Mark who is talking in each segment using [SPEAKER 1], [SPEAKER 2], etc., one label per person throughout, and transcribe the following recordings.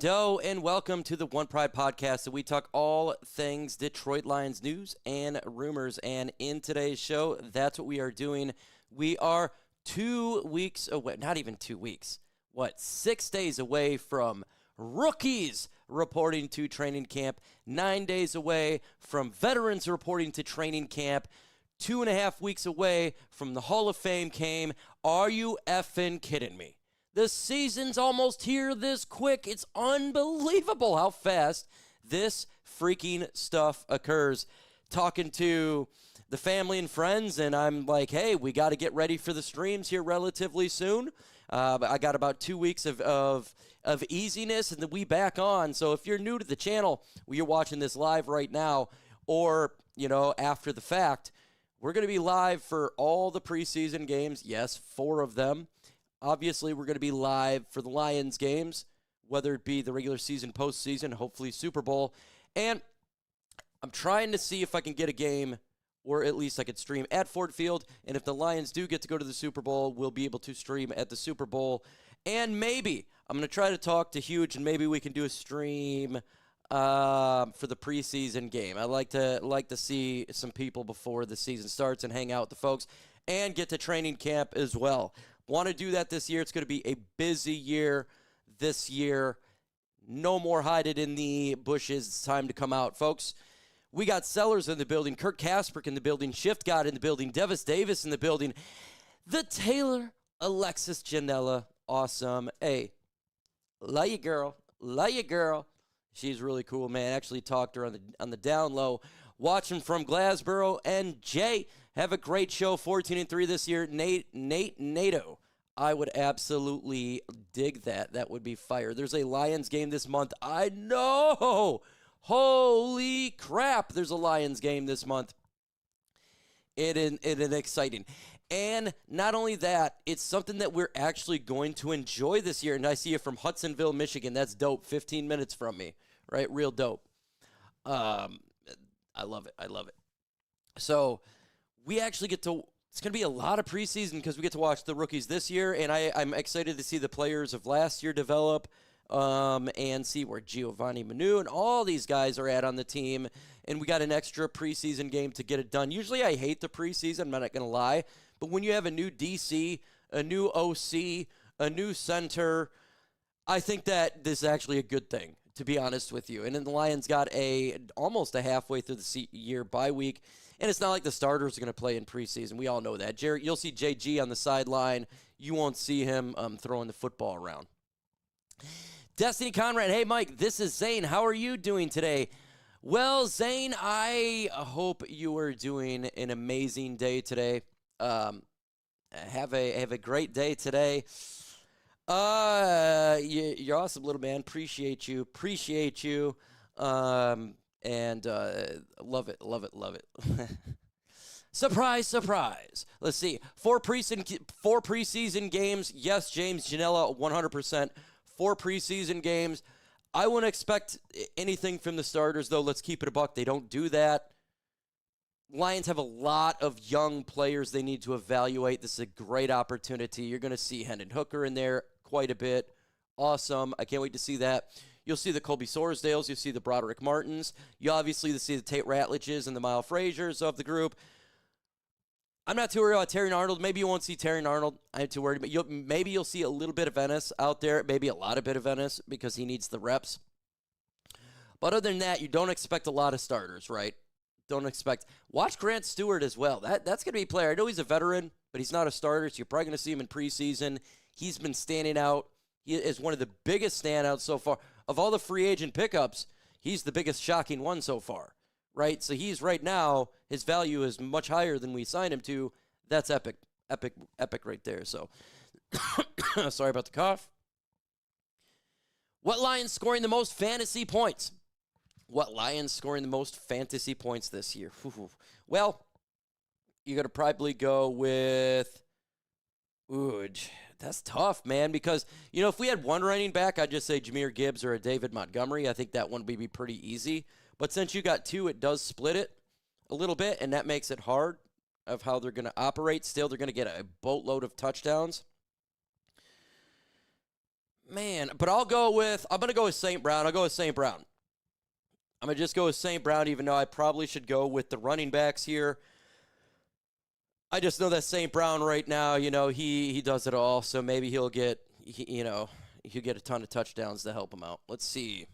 [SPEAKER 1] Righto, and welcome to the OnePride podcast. So we talk all things Detroit Lions news and rumors. And in today's show, that's what we are doing. We are 2 weeks away, not even 2 weeks, 6 days away from rookies reporting to training camp, 9 days away from veterans reporting to training camp, 2.5 weeks away from the Hall of Fame came. Are you effing kidding me? The season's almost here this quick. It's unbelievable how fast this freaking stuff occurs. Talking to the family and friends, and I'm like, hey, we got to get ready for the streams here relatively soon. I got about 2 weeks of easiness, and then we back on. So if you're new to the channel, you're watching this live right now, or, after the fact, we're going to be live for all the preseason games. Yes, 4 of them. Obviously, we're going to be live for the Lions games, whether it be the regular season, postseason, hopefully Super Bowl. And I'm trying to see if I can get a game, or at least I could stream at Ford Field. And if the Lions do get to go to the Super Bowl, we'll be able to stream at the Super Bowl. And maybe I'm going to try to talk to Huge, and maybe we can do a stream for the preseason game. I like to see some people before the season starts and hang out with the folks and get to training camp as well. Want to do that this year. It's going to be a busy year this year. No more hiding in the bushes. It's time to come out, folks. We got Sellers in the building, Kurt Kasperk in the building, Shift God in the building, Devis Davis in the building, the Taylor, Alexis Janella. Awesome. Hey, love you, girl. Love you, girl. She's really cool, man. Actually talked to her on the down low. Watching from Glassboro. And Jay, have a great show. 14-3 this year. NATO. I would absolutely dig that. That would be fire. There's a Lions game this month. I know. Holy crap. There's a Lions game this month. It is exciting. And not only that, it's something that we're actually going to enjoy this year. And I see you from Hudsonville, Michigan. That's dope. 15 minutes from me, right? Real dope. I love it. So we actually get to, it's going to be a lot of preseason because we get to watch the rookies this year. And I'm excited to see the players of last year develop and see where Giovanni Manu and all these guys are at on the team. And we got an extra preseason game to get it done. Usually I hate the preseason, I'm not going to lie. But when you have a new DC, a new OC, a new center, I think that this is actually a good thing, to be honest with you. And then the Lions got almost a halfway through the year bye week. And it's not like the starters are going to play in preseason. We all know that. Jared, you'll see JG on the sideline. You won't see him throwing the football around. Destiny Conrad, hey, Mike, this is Zane. How are you doing today? Well, Zane, I hope you are doing an amazing day today. Have a great day today. You're awesome, little man. Appreciate you. And love it. Surprise. Let's see. 4 preseason games. Yes, James Janella, 100%. 4 preseason games. I wouldn't expect anything from the starters, though. Let's keep it a buck. They don't do that. Lions have a lot of young players they need to evaluate. This is a great opportunity. You're going to see Hendon Hooker in there quite a bit. Awesome. I can't wait to see that. You'll see the Colby Sorsdales. You'll see the Broderick Martins. You obviously see the Tate Ratledges and the Mile Fraziers of the group. I'm not too worried about Terrion Arnold. Maybe you won't see Terrion Arnold. I'm not too worried. But maybe you'll see a little bit of Ennis out there. Maybe a lot of bit of Ennis because he needs the reps. But other than that, you don't expect a lot of starters, right? Don't expect. Watch Grant Stewart as well. That's going to be a player. I know he's a veteran, but he's not a starter, so you're probably going to see him in preseason. He's been standing out. He is one of the biggest standouts so far. Of all the free agent pickups, he's the biggest shocking one so far, right? So he's right now, his value is much higher than we signed him to. That's epic right there. So, sorry about the cough. What Lions scoring the most fantasy points? What Lions scoring the most fantasy points this year? Well, you're going to probably go with... Ooh, that's tough, man, because, if we had one running back, I'd just say Jahmyr Gibbs or a David Montgomery. I think that one would be pretty easy. But since you got 2, it does split it a little bit, and that makes it hard of how they're going to operate. Still, they're going to get a boatload of touchdowns. Man, but I'm going to go with St. Brown. I'll go with St. Brown. I'm going to just go with St. Brown, even though I probably should go with the running backs here. I just know that St. Brown right now, he does it all, so maybe he'll get, he'll get a ton of touchdowns to help him out. Let's see.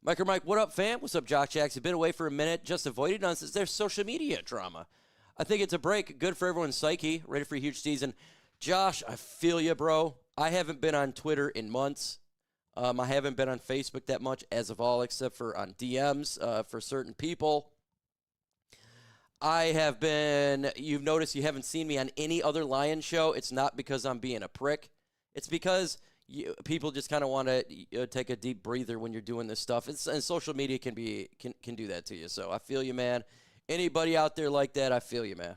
[SPEAKER 1] MicroMike, what up, fam? What's up, Jock Jacks? You've been away for a minute, just avoided us. There's social media drama. I think it's a break. Good for everyone's psyche. Ready for a huge season. Josh, I feel you, bro. I haven't been on Twitter in months. I haven't been on Facebook that much as of all, except for on DMs for certain people. You've noticed you haven't seen me on any other Lions show. It's not because I'm being a prick. It's because people just kind of want to take a deep breather when you're doing this stuff. And social media can do that to you. So I feel you, man. Anybody out there like that, I feel you, man.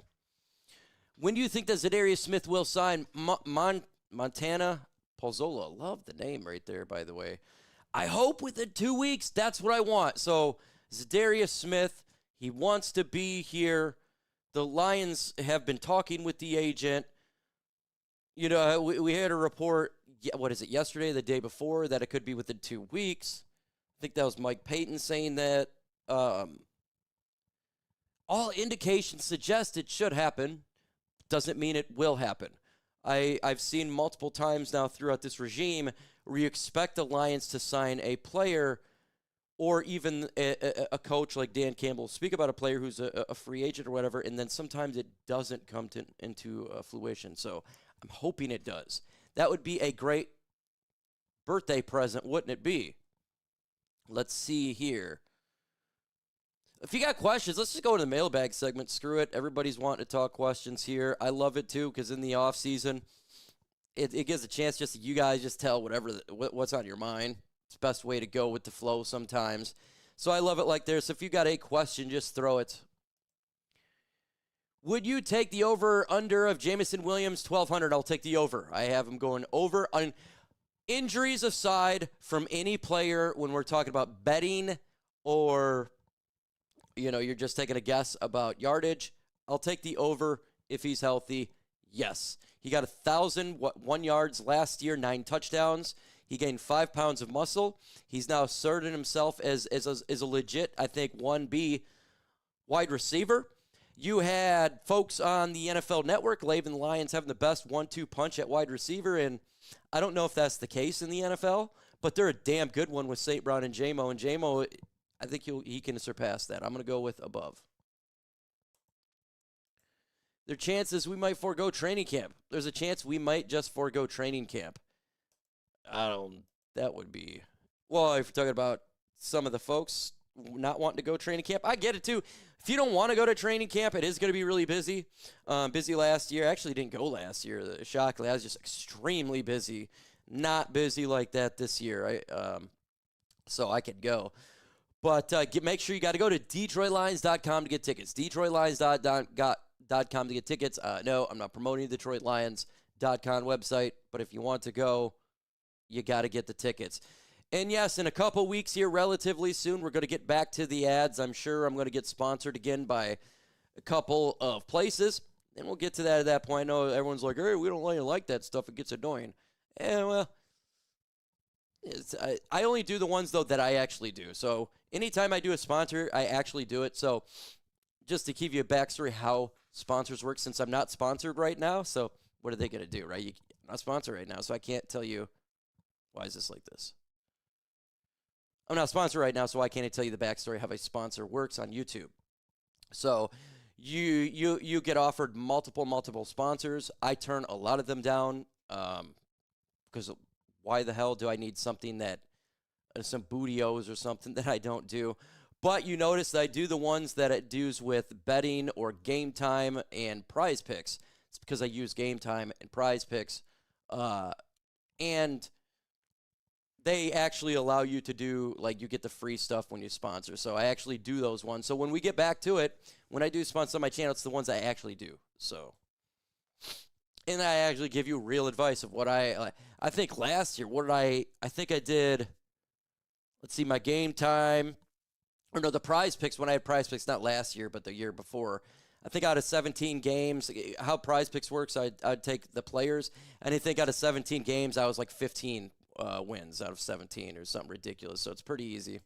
[SPEAKER 1] When do you think that Za'Darius Smith will sign? Montana Pozzola. Love the name right there, by the way. I hope within 2 weeks. That's what I want. So Za'Darius Smith, he wants to be here. The Lions have been talking with the agent. We had a report, yesterday, the day before, that it could be within 2 weeks. I think that was Mike Payton saying that. All indications suggest it should happen. Doesn't mean it will happen. I've seen multiple times now throughout this regime where you expect the Lions to sign a player or even a coach like Dan Campbell speak about a player who's a free agent or whatever, and then sometimes it doesn't come into fruition. So I'm hoping it does. That would be a great birthday present, wouldn't it be? Let's see here. If you got questions, let's just go to the mailbag segment. Screw it. Everybody's wanting to talk questions here. I love it, too, because in the off season, it gives a chance just you guys just tell what's on your mind. It's the best way to go with the flow sometimes. So I love it like there. So if you got a question, just throw it. Would you take the over-under of Jameson Williams, 1,200? I'll take the over. I have him going over. On injuries aside from any player, when we're talking about betting or you're just taking a guess about yardage, I'll take the over if he's healthy. Yes. He got 1,001 yards last year, 9 touchdowns. He gained 5 pounds of muscle. He's now asserted himself as a legit, I think, 1B wide receiver. You had folks on the NFL Network labelling the Lions having the best 1-2 punch at wide receiver, and I don't know if that's the case in the NFL, but they're a damn good one with St. Brown and J-Mo, I think he can surpass that. I'm going to go with above. There are chances we might forego training camp. There's a chance we might just forego training camp. That would be, well, if you're talking about some of the folks not wanting to go training camp, I get it too. If you don't want to go to training camp, it is going to be really busy. Busy last year. Actually didn't go last year. Shockingly, I was just extremely busy. Not busy like that this year. So I could go. But make sure you got to go to DetroitLions.com to get tickets. DetroitLions.com to get tickets. No, I'm not promoting the DetroitLions.com website, but if you want to go, you got to get the tickets. And yes, in a couple weeks here, relatively soon, we're going to get back to the ads. I'm sure I'm going to get sponsored again by a couple of places, and we'll get to that at that point. I know everyone's like, hey, we don't really like that stuff. It gets annoying. Well, I only do the ones, though, that I actually do. So anytime I do a sponsor, I actually do it. So just to give you a backstory how sponsors work, since I'm not sponsored right now, so what are they going to do, right? I'm not sponsored right now, so I can't tell you, why is this like this? I'm not sponsored right now, so why can't I tell you the backstory how a sponsor works on YouTube? So you get offered multiple sponsors. I turn a lot of them down because why the hell do I need something that some bootios or something that I don't do? But you notice that I do the ones that it does with betting or game time and prize picks. It's because I use game time and prize picks. And they actually allow you to do, like, you get the free stuff when you sponsor. So I actually do those ones. So when we get back to it, when I do sponsor on my channel, it's the ones I actually do. So, and I actually give you real advice of what I think last year, I think I did, let's see, my game time, or no, the prize picks, when I had prize picks, not last year, but the year before, I think out of 17 games, how Prize Picks works, I'd take the players. And I think out of 17 games, I was like 15 wins out of 17 or something ridiculous. So it's pretty easy.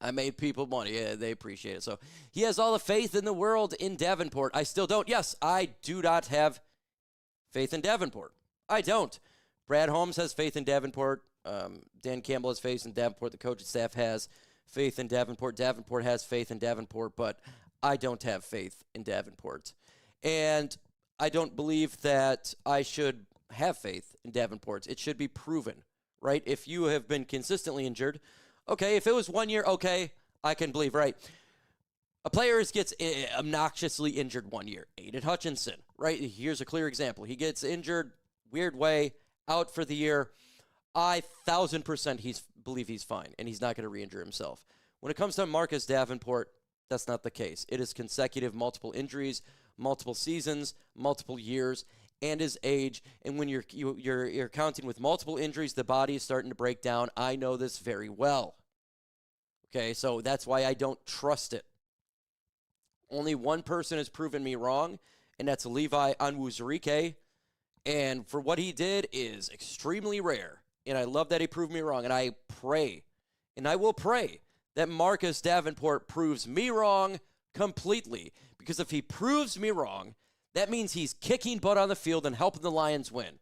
[SPEAKER 1] I made people money. Yeah, they appreciate it. So he has all the faith in the world in Davenport. I still don't. Yes, I do not have faith in Davenport. I don't. Brad Holmes has faith in Davenport. Dan Campbell has faith in Davenport. The coaching staff has faith in Davenport. Davenport has faith in Davenport, but I don't have faith in Davenport. And I don't believe that I should have faith in Davenport. It should be proven, right? If you have been consistently injured, okay, if it was 1 year, okay, I can believe, right? A player gets obnoxiously injured 1 year. Aiden Hutchinson, right? Here's a clear example. He gets injured, weird way, out for the year. I 1,000% believe he's fine, and he's not going to re-injure himself. When it comes to Marcus Davenport, that's not the case. It is consecutive multiple injuries, multiple seasons, multiple years, and his age. And when you're counting with multiple injuries, the body is starting to break down. I know this very well. Okay, so that's why I don't trust it. Only one person has proven me wrong, and that's Levi Onwuzurike. And for what he did is extremely rare. And I love that he proved me wrong. And I pray, and I will pray, that Marcus Davenport proves me wrong completely. Because if he proves me wrong, that means he's kicking butt on the field and helping the Lions win.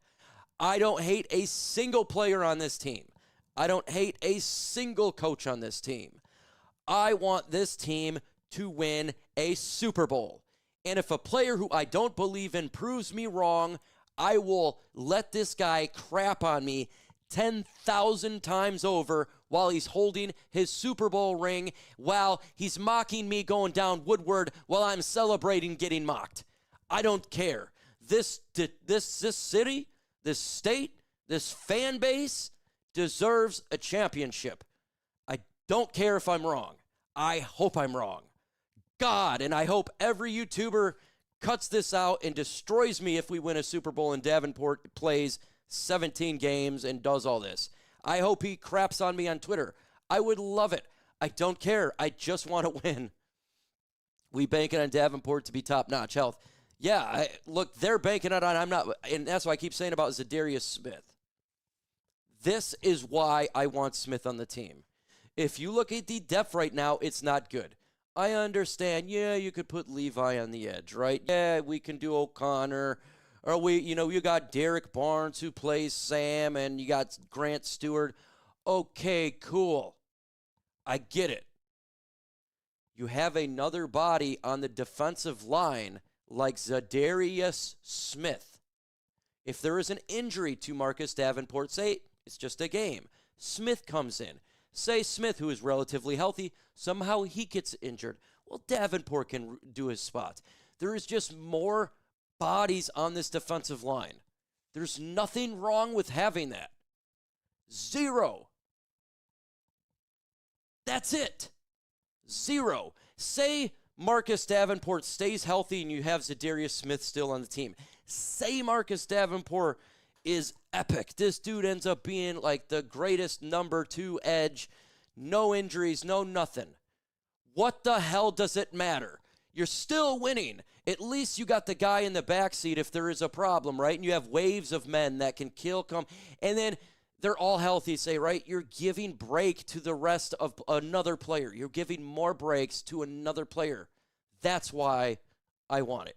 [SPEAKER 1] I don't hate a single player on this team. I don't hate a single coach on this team. I want this team to win a Super Bowl. And if a player who I don't believe in proves me wrong, I will let this guy crap on me 10,000 times over while he's holding his Super Bowl ring, while he's mocking me going down Woodward while I'm celebrating getting mocked. I don't care. This city, this state, this fan base deserves a championship. I don't care if I'm wrong. I hope I'm wrong. God, and I hope every YouTuber cuts this out and destroys me if we win a Super Bowl and Davenport plays 17 games and does all this. I hope he craps on me on Twitter. I would love it. I don't care. I just want to win. We banking on Davenport to be top-notch health. Yeah, look, they're banking it on. I'm not, and that's why I keep saying about Za'Darius Smith. This is why I want Smith on the team. If you look at the depth right now, it's not good. I understand, yeah, you could put Levi on the edge, right? Yeah, we can do O'Connor. Or you got Derek Barnes who plays Sam, and you got Grant Stewart. Okay, cool. I get it. You have another body on the defensive line like Za'Darius Smith. If there is an injury to Marcus Davenport, say it's just a game, Smith comes in. Say Smith, who is relatively healthy, somehow he gets injured. Well, Davenport can do his spot. There is just more bodies on this defensive line. There's nothing wrong with having that. Zero. That's it. Zero. Say Marcus Davenport stays healthy and you have Za'Darius Smith still on the team. Say Marcus Davenport is epic. This dude ends up being like the greatest number 2 edge. No injuries, no nothing. What the hell does it matter? You're still winning. At least you got the guy in the backseat if there is a problem, right? And you have waves of men that can come. And then they're all healthy, say, right? You're giving break to the rest of another player. You're giving more breaks to another player. That's why I want it.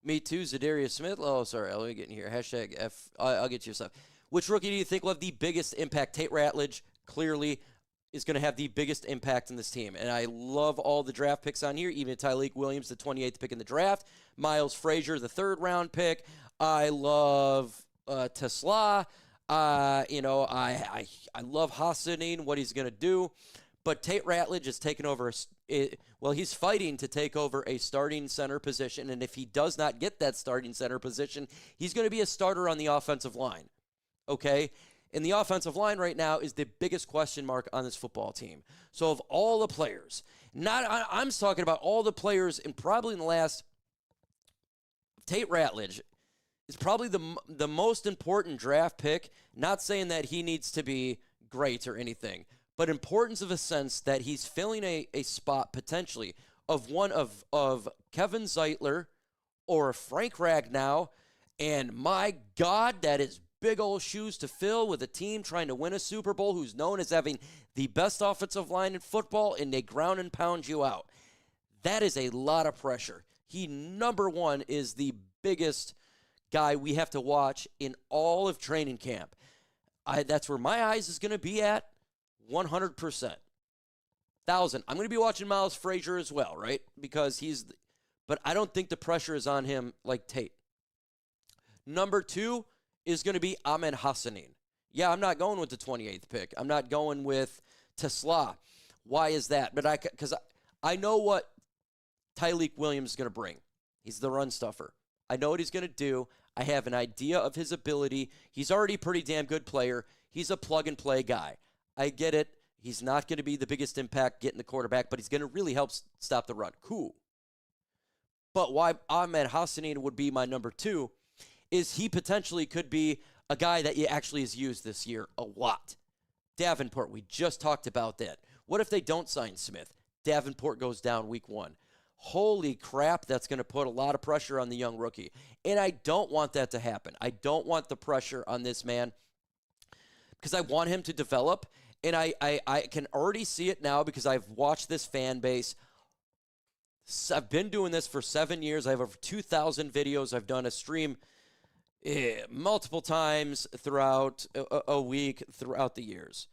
[SPEAKER 1] Me too, Za'Darius Smith. Oh, sorry, let me get in here. Hashtag F. I'll get you stuff. Which rookie do you think will have the biggest impact? Tate Ratledge clearly is going to have the biggest impact in this team. And I love all the draft picks on here, even Tyleik Williams, the 28th pick in the draft. Miles Frazier, the 3rd-round pick. I love Tesla. I love Hassanin, what he's going to do. But Tate Ratledge is taking over he's fighting to take over a starting center position, and if he does not get that starting center position, he's going to be a starter on the offensive line, okay? And the offensive line right now is the biggest question mark on this football team. So of all the players, I'm talking about all the players, and probably in the last, Tate Ratledge is probably the most important draft pick, not saying that he needs to be great or anything, but importance of a sense that he's filling a spot potentially of one of Kevin Zeitler or Frank Ragnow. And my God, that is big old shoes to fill with a team trying to win a Super Bowl who's known as having the best offensive line in football, and they ground and pound you out. That is a lot of pressure. He, number one, is the biggest guy we have to watch in all of training camp. That's where my eyes is going to be at 100%. 1,000. I'm going to be watching Miles Frazier as well, right? Because but I don't think the pressure is on him like Tate. Number two is going to be Amon-Ra St. Yeah, I'm not going with the 28th pick. I'm not going with Tesla. Why is that? Because I know what Tyleik Williams is going to bring. He's the run stuffer. I know what he's going to do. I have an idea of his ability. He's already a pretty damn good player. He's a plug-and-play guy. I get it. He's not going to be the biggest impact getting the quarterback, but he's going to really help stop the run. Cool. But why Amon-Ra St. would be my number two is he potentially could be a guy that actually is used this year a lot. Davenport, we just talked about that. What if they don't sign Smith? Davenport goes down week one. Holy crap, that's going to put a lot of pressure on the young rookie. And I don't want that to happen. I don't want the pressure on this man because I want him to develop. And I can already see it now because I've watched this fan base. I've been doing this for 7 years. I have over 2,000 videos. I've done a stream multiple times throughout a week throughout the years.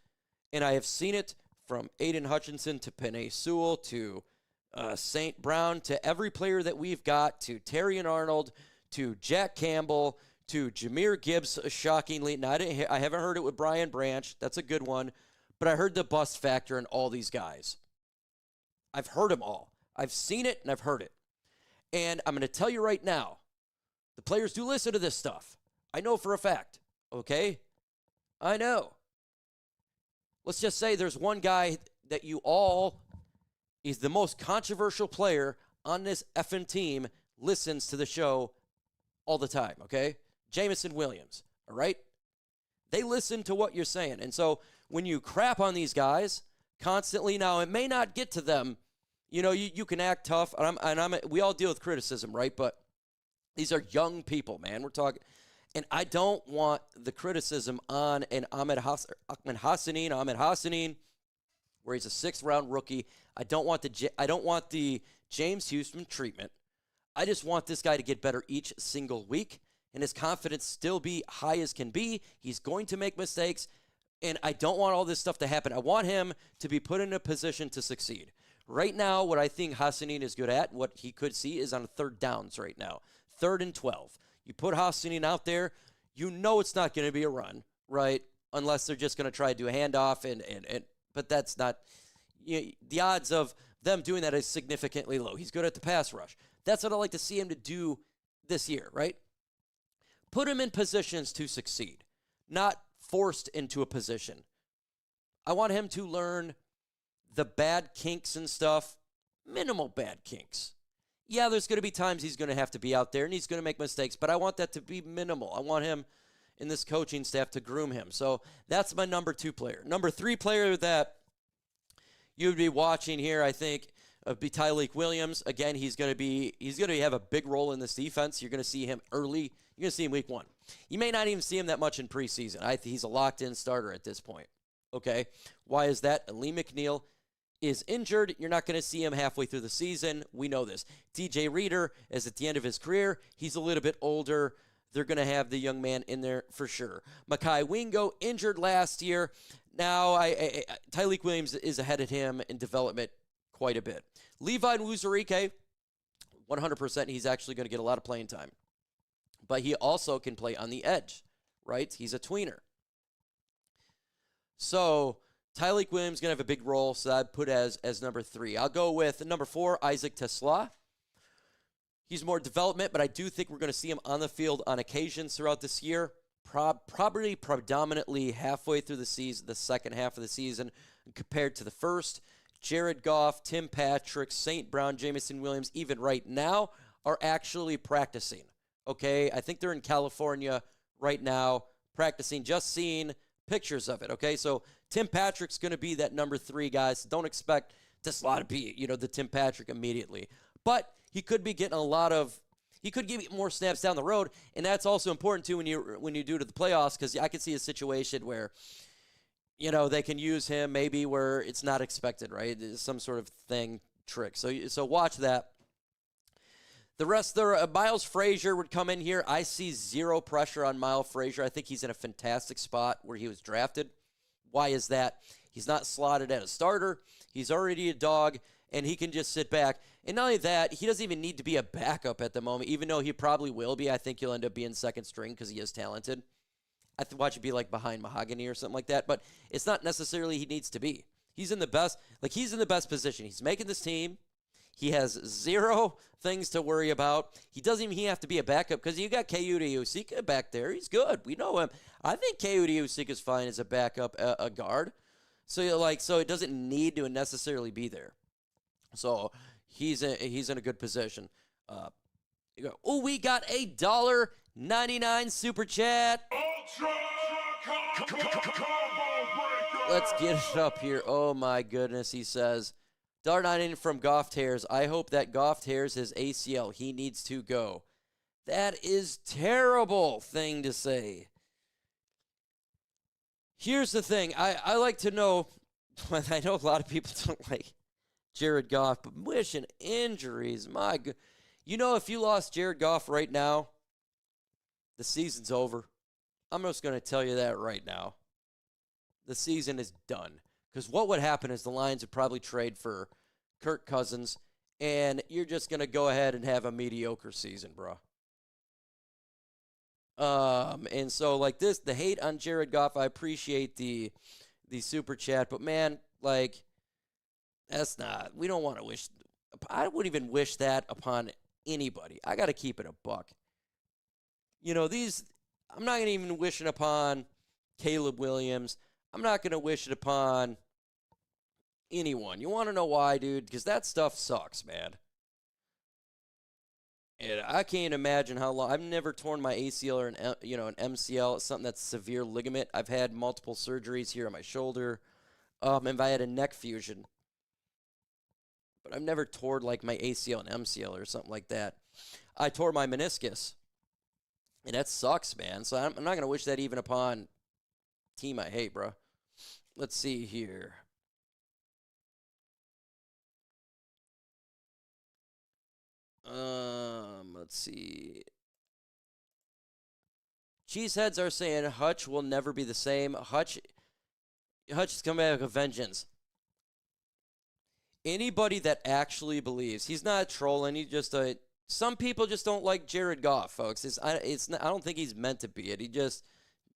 [SPEAKER 1] And I have seen it from Aiden Hutchinson to Penei Sewell to St. Brown to every player that we've got to Terrion Arnold to Jack Campbell to Jahmyr Gibbs, shockingly. Now, I haven't heard it with Brian Branch. That's a good one. But I heard the bust factor in all these guys. I've heard them all. I've seen it and I've heard it. And I'm going to tell you right now, the players do listen to this stuff. I know for a fact, okay? I know. Let's just say there's one guy that he's the most controversial player on this effing team, listens to the show all the time, okay? Jameson Williams, all right? They listen to what you're saying. And so when you crap on these guys constantly, now it may not get to them. You know, you can act tough, we all deal with criticism, right? But these are young people, man. We're talking, and I don't want the criticism on an Amon-Ra St, where he's a 6th-round rookie. I don't want the James Houston treatment. I just want this guy to get better each single week, and his confidence still be high as can be. He's going to make mistakes, and I don't want all this stuff to happen. I want him to be put in a position to succeed. Right now, what I think Hassanin is good at, what he could see, is on 3rd downs right now. 3rd and 12. You put Hassanin out there, you know it's not going to be a run, right? Unless they're just going to try to do a handoff, but that's not the odds of them doing that is significantly low. He's good at the pass rush. That's what I like to see him to do this year, right? Put him in positions to succeed, not forced into a position. I want him to learn the bad kinks and stuff, minimal bad kinks. Yeah, there's going to be times he's going to have to be out there and he's going to make mistakes, but I want that to be minimal. I want him and this coaching staff to groom him. So that's my number 2 player. Number 3 player that you would be watching here, I think, would be Tyleik Williams. Again, he's going to have a big role in this defense. You're going to see him early. You're going to see him week 1. You may not even see him that much in preseason. I think he's a locked-in starter at this point. Okay, why is that? Lee McNeil is injured. You're not going to see him halfway through the season. We know this. DJ Reader is at the end of his career. He's a little bit older. They're going to have the young man in there for sure. Mekhi Wingo, injured last year. Now, Tyleik Williams is ahead of him in development quite a bit. Levi Wuzurike, 100%, he's actually going to get a lot of playing time. But he also can play on the edge, right? He's a tweener. So Tyleik Williams is going to have a big role, so I'd put as number 3. I'll go with number 4, Isaac Tesla. He's more development, but I do think we're going to see him on the field on occasions throughout this year, probably predominantly halfway through the season, the second half of the season, compared to the first. Jared Goff, Tim Patrick, St. Brown, Jameson Williams, even right now, are actually practicing. Okay, I think they're in California right now practicing, just seeing pictures of it. Okay, so Tim Patrick's going to be that number 3 guy, so don't expect to slot to be, the Tim Patrick immediately. But he could be getting he could give you more snaps down the road, and that's also important too when you do to the playoffs, because I could see a situation where, they can use him maybe where it's not expected, right? Some sort of trick. So watch that. The rest there, Miles Frazier would come in here. I see zero pressure on Miles Frazier. I think he's in a fantastic spot where he was drafted. Why is that? He's not slotted at a starter. He's already a dog, and he can just sit back. And not only that, he doesn't even need to be a backup at the moment, even though he probably will be. I think he'll end up being second string because he is talented. I watch it be like behind Mahogany or something like that, but it's not necessarily he needs to be. He's in the best position. He's making this team. He has zero things to worry about. He doesn't even have to be a backup because you got Kayuda Usika back there. He's good. We know him. I think Kayuda Usika is fine as a backup, a guard. So it doesn't need to necessarily be there. So he's in a good position. We got a $1.99 super chat. Let's get it up here. Oh my goodness, he says. $1.99 from Goff tears. I hope that Goff tears his ACL. He needs to go. That is terrible thing to say. Here's the thing. I like to know, I know a lot of people don't like Jared Goff, but wishing injuries, my God. If you lost Jared Goff right now, the season's over. I'm just going to tell you that right now. The season is done. Because what would happen is the Lions would probably trade for Kirk Cousins, and you're just going to go ahead and have a mediocre season, bro. And so, the hate on Jared Goff, I appreciate the super chat, but, man, that's not, we don't want to wish, I wouldn't even wish that upon anybody. I got to keep it a buck. I'm not going to even wish it upon Caleb Williams. I'm not going to wish it upon anyone. You want to know why, dude? Because that stuff sucks, man. And I can't imagine how long. I've never torn my ACL or an MCL. It's something that's severe ligament. I've had multiple surgeries here on my shoulder. And I had a neck fusion. But I've never torn my ACL and MCL or something like that. I tore my meniscus. And that sucks, man. So I'm not going to wish that even upon team I hate, bro. Let's see here. Let's see. Cheeseheads are saying Hutch will never be the same. Hutch is coming back with a vengeance. Anybody that actually believes he's not trolling, he's just some people just don't like Jared Goff, folks. I don't think he's meant to be it. He just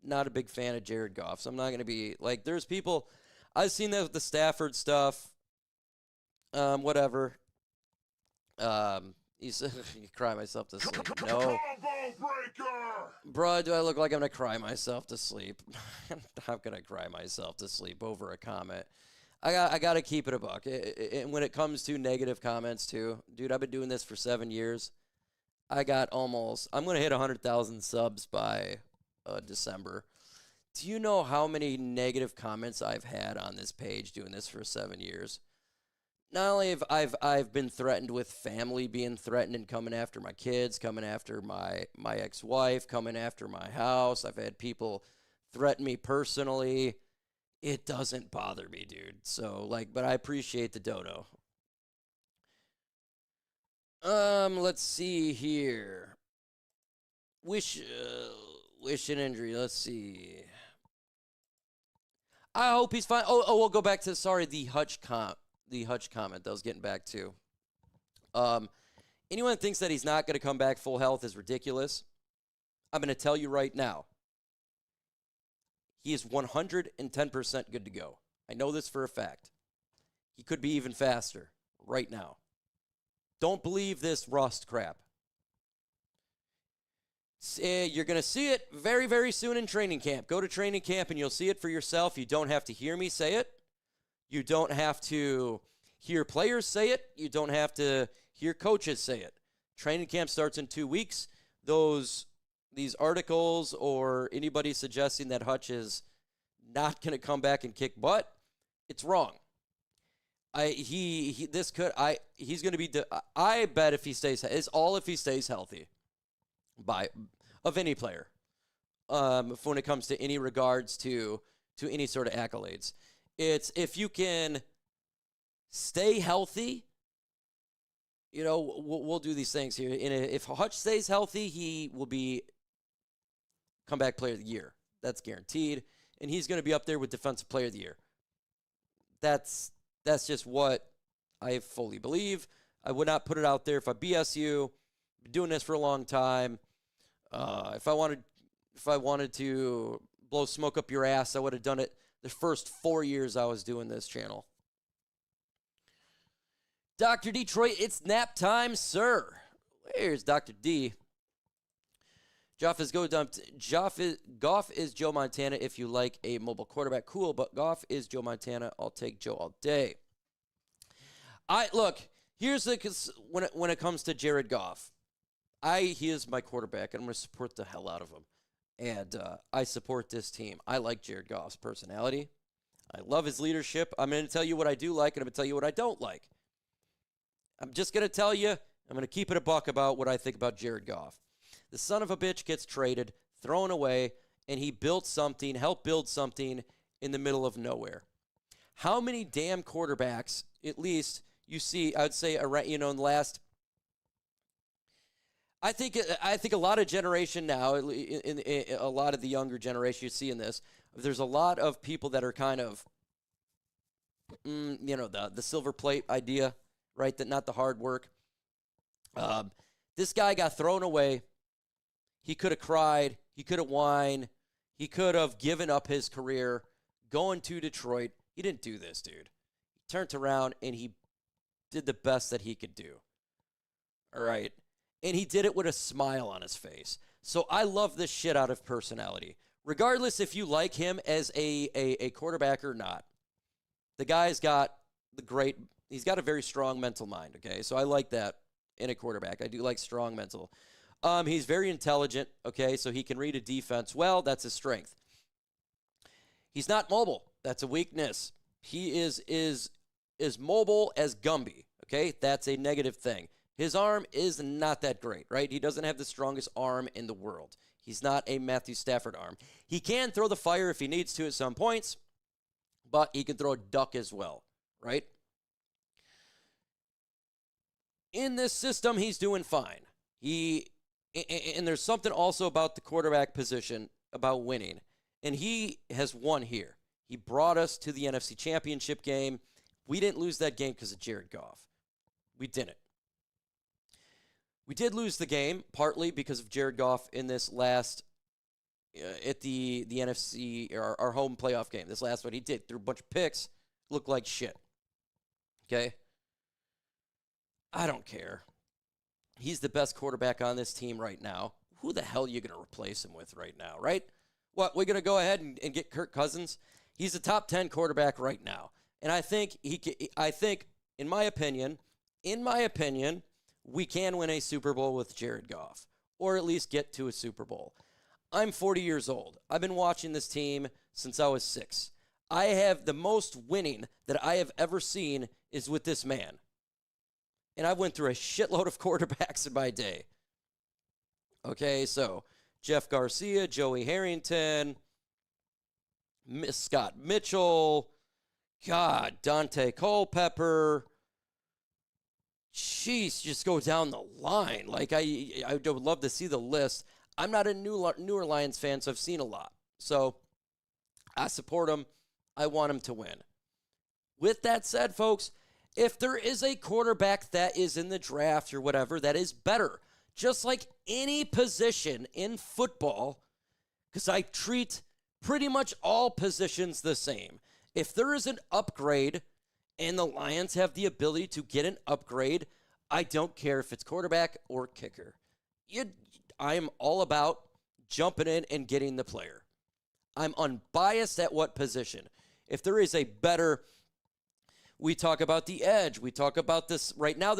[SPEAKER 1] not a big fan of Jared Goff. So I'm not going to be there's people. I've seen that with the Stafford stuff. Whatever. You cry myself to sleep. No. Bro, do I look like I'm going to cry myself to sleep? I'm going to cry myself to sleep over a comment. I got to keep it a buck. And when it comes to negative comments, too, dude, I've been doing this for 7 years. I'm going to hit 100,000 subs by December. Do you know how many negative comments I've had on this page doing this for 7 years? Not only have I've been threatened with family being threatened and coming after my kids, coming after my ex-wife, coming after my house. I've had people threaten me personally. It doesn't bother me, dude. So, but I appreciate the dono. Let's see here. Wish an injury. Let's see. I hope he's fine. Oh, we'll go back to, the Hutch comment that I was getting back to. Anyone that thinks that he's not going to come back full health is ridiculous. I'm going to tell you right now. He is 110% good to go. I know this for a fact. He could be even faster right now. Don't believe this rust crap. You're going to see it very, very soon in training camp. Go to training camp and you'll see it for yourself. You don't have to hear me say it. You don't have to hear players say it. You don't have to hear coaches say it. Training camp starts in 2 weeks. These articles or anybody suggesting that Hutch is not going to come back and kick butt. It's wrong. He's going to be, I bet if he stays, it's all if he stays healthy of any player. When it comes to any regards to any sort of accolades. It's if you can stay healthy, we'll do these things here. And if Hutch stays healthy, he will be comeback player of the year. That's guaranteed. And he's going to be up there with defensive player of the year. That's just what I fully believe. I would not put it out there if I BSU. Been doing this for a long time. If I wanted to blow smoke up your ass, I would have done it the first 4 years I was doing this channel. Dr. Detroit, it's nap time, sir. Where's Dr. D? Goff is Joe Montana if you like a mobile quarterback. Cool, but Goff is Joe Montana. I'll take Joe all day. Here's when it comes to Jared Goff. He is my quarterback, and I'm going to support the hell out of him. And I support this team. I like Jared Goff's personality. I love his leadership. I'm going to tell you what I do like, and I'm going to tell you what I don't like. I'm just going to tell you, I'm going to keep it a buck about what I think about Jared Goff. The son of a bitch gets traded, thrown away, and he helped build something in the middle of nowhere. How many damn quarterbacks, at least, you see, I would say, in the last... I think a lot of generation now, in a lot of the younger generation, you see in this, there's a lot of people that are kind of, the silver plate idea, right? That not the hard work. This guy got thrown away. He could have cried. He could have whined. He could have given up his career going to Detroit. He didn't do this, dude. He turned around and he did the best that he could do. All right. And he did it with a smile on his face. So I love this shit out of personality. Regardless if you like him as a quarterback or not. The guy's got he's got a very strong mental mind, okay? So I like that in a quarterback. I do like strong mental. He's very intelligent, okay? So he can read a defense well. That's his strength. He's not mobile. That's a weakness. He is mobile as Gumby, okay? That's a negative thing. His arm is not that great, right? He doesn't have the strongest arm in the world. He's not a Matthew Stafford arm. He can throw the fire if he needs to at some points, but he can throw a duck as well, right? In this system, he's doing fine. And there's something also about the quarterback position about winning, and he has won here. He brought us to the NFC Championship game. We didn't lose that game because of Jared Goff. We didn't. We did lose the game, partly because of Jared Goff in this last, at the NFC, our home playoff game. This last one, he did. Threw a bunch of picks, looked like shit. Okay? I don't care. He's the best quarterback on this team right now. Who the hell are you going to replace him with right now, right? What, we're going to go ahead and get Kirk Cousins? He's a top 10 quarterback right now. And I think, in my opinion, we can win a Super Bowl with Jared Goff, or at least get to a Super Bowl. I'm 40 years old. I've been watching this team since I was 6. I have the most winning that I have ever seen is with this man. And I went through a shitload of quarterbacks in my day. Okay, so Jeff Garcia, Joey Harrington, Scott Mitchell, Dante Culpepper. Jeez, just go down the line. Like, I would love to see the list. I'm not a newer Lions fan, so I've seen a lot. So I support him. I want him to win. With that said, folks, if there is a quarterback that is in the draft or whatever that is better, just like any position in football, because I treat pretty much all positions the same. If there is an upgrade and the Lions have the ability to get an upgrade, I don't care if it's quarterback or kicker. I am all about jumping in and getting the player. I'm unbiased at what position. If there is a better, we talk about the edge. We talk about this. Right now,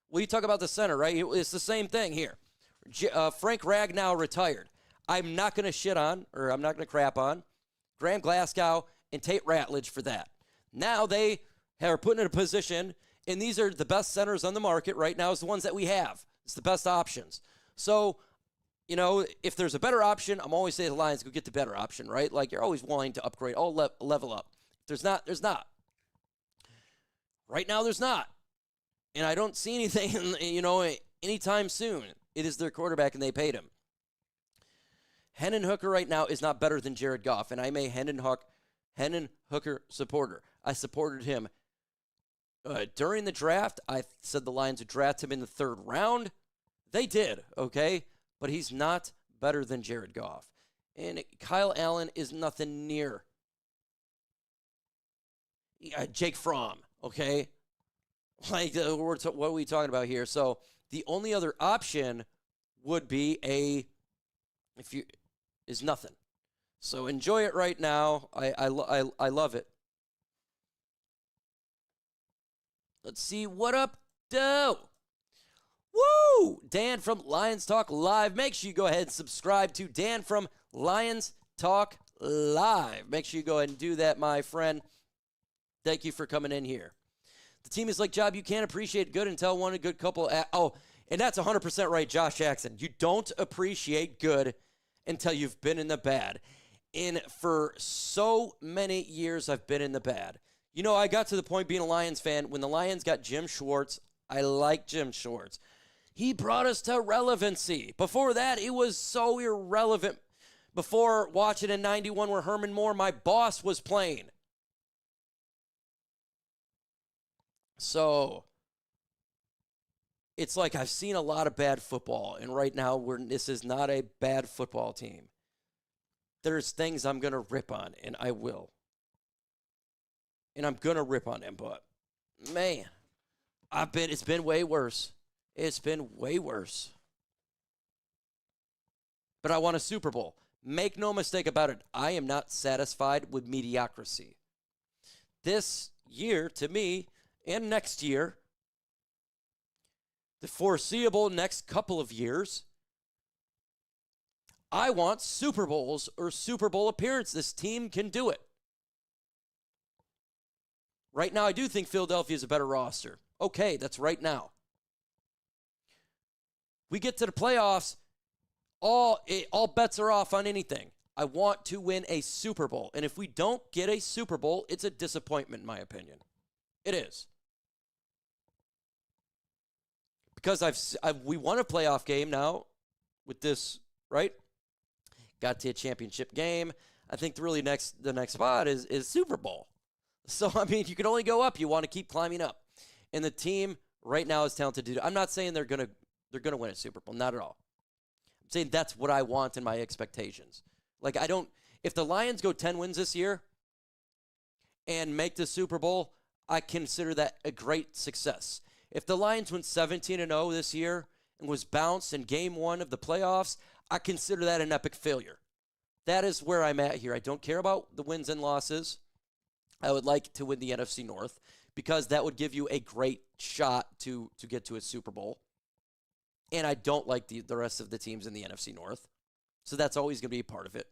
[SPEAKER 1] we talk about the center, right? It's the same thing here. Frank Ragnow retired. I'm not going to shit on, or I'm not going to crap on Graham Glasgow and Tate Ratledge for that. Now they are put in a position, and these are the best centers on the market right now is the ones that we have. It's the best options. So, if there's a better option, I'm always saying the Lions go get the better option, right? Like, you're always willing to upgrade, level up. If there's not, there's not. Right now, there's not. And I don't see anything, anytime soon. It is their quarterback, and they paid him. Hendon Hooker right now is not better than Jared Goff, and I'm a Hendon Hooker supporter. I supported him during the draft. I said the Lions would draft him in the 3rd round. They did, okay? But he's not better than Jared Goff. And Kyle Allen is nothing near Jake Fromm, okay? Like, what are we talking about here? So the only other option would be is nothing. So enjoy it right now. I love it. Let's see what up, though. Woo! Dan from Lions Talk Live. Make sure you go ahead and subscribe to Dan from Lions Talk Live. Make sure you go ahead and do that, my friend. Thank you for coming in here. The team is like job you can't appreciate good until one a good couple. And that's 100% right, Josh Jackson. You don't appreciate good until you've been in the bad. And for so many years, I've been in the bad. I got to the point being a Lions fan when the Lions got Jim Schwartz. I like Jim Schwartz. He brought us to relevancy. Before that, it was so irrelevant. Before watching in 91 where Herman Moore, my boss, was playing. So it's like I've seen a lot of bad football, and right now this is not a bad football team. There's things I'm going to rip on, and I will. And I'm going to rip on them, but, man, it's been way worse. It's been way worse. But I want a Super Bowl. Make no mistake about it, I am not satisfied with mediocrity. This year, to me, and next year, the foreseeable next couple of years, I want Super Bowls or Super Bowl appearance. This team can do it. Right now, I do think Philadelphia is a better roster. Okay, that's right now. We get to the playoffs, all bets are off on anything. I want to win a Super Bowl. And if we don't get a Super Bowl, it's a disappointment, in my opinion. It is. Because we won a playoff game now with this, right? Got to a championship game. I think the next spot is Super Bowl. So, I mean, you can only go up. You want to keep climbing up. And the team right now is talented to do. I'm not saying they're going to win a Super Bowl. Not at all. I'm saying that's what I want in my expectations. Like, if the Lions go 10 wins this year and make the Super Bowl, I consider that a great success. If the Lions went 17-0 this year and was bounced in game 1 of the playoffs, I consider that an epic failure. That is where I'm at here. I don't care about the wins and losses. I would like to win the NFC North because that would give you a great shot to get to a Super Bowl. And I don't like the rest of the teams in the NFC North. So that's always going to be a part of it.